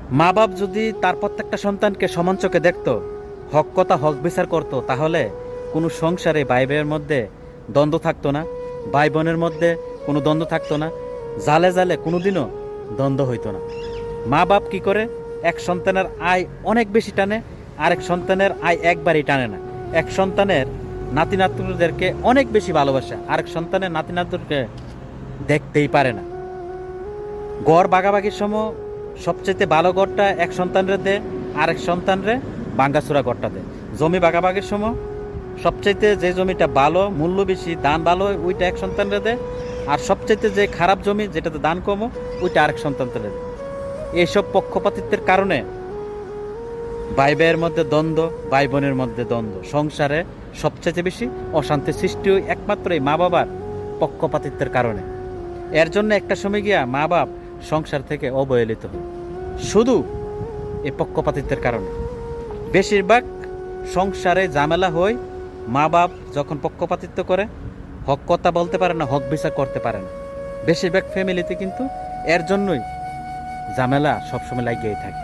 মা বাপ যদি তার প্রত্যেকটা সন্তানকে সমান চোখে দেখতো, হক কথা হক বিচার করতো, তাহলে কোনো সংসারে ভাই ভাইয়ের মধ্যে দ্বন্দ্ব থাকতো না, ভাই বোনের মধ্যে কোনো দ্বন্দ্ব থাকতো না, জালে জালে কোনোদিনও দ্বন্দ্ব হইতো না। মা বাপ কি করে, এক সন্তানের আয় অনেক বেশি টানে, আরেক সন্তানের আয় একবারই টানে না। এক সন্তানের নাতি নাতনিদেরকে অনেক বেশি ভালোবাসে, আরেক সন্তানের নাতি নাতনিকে দেখতেই পারে না। গড় ভাগাভাগির সময় সবচেয়ে ভালো গড়টা এক সন্তানরে দে, আরেক সন্তানরে ভাঙ্গাচুরা গড়টা দে। জমি ভাগাভাগির সময় সবচাইতে যে জমিটা ভালো, মূল্য বেশি, দান ভালো, ওইটা এক সন্তানরে দে, আর সবচাইতে যে খারাপ জমি, যেটাতে দান কমো, ওইটা আরেক সন্তানরে দে। এইসব পক্ষপাতিত্বের কারণে ভাই ভাইয়ের মধ্যে দ্বন্দ্ব, ভাই বোনের মধ্যে দ্বন্দ্ব, সংসারে সবচেয়ে বেশি অশান্তি সৃষ্টি হয় একমাত্র এই মা বাবার পক্ষপাতিত্বের কারণে। এর জন্য একটা সময় গিয়া মা বাপ সংসার থেকে অবহেলিত হয়, শুধু এই পক্ষপাতিত্বের কারণে। বেশিরভাগ সংসারে ঝামেলা হয় মা বাপ যখন পক্ষপাতিত্ব করে, হক কথা বলতে পারে না, হক বিচার করতে পারে না। বেশিরভাগ ফ্যামিলিতে কিন্তু এর জন্যই ঝামেলা সবসময় লাগিয়েই থাকে।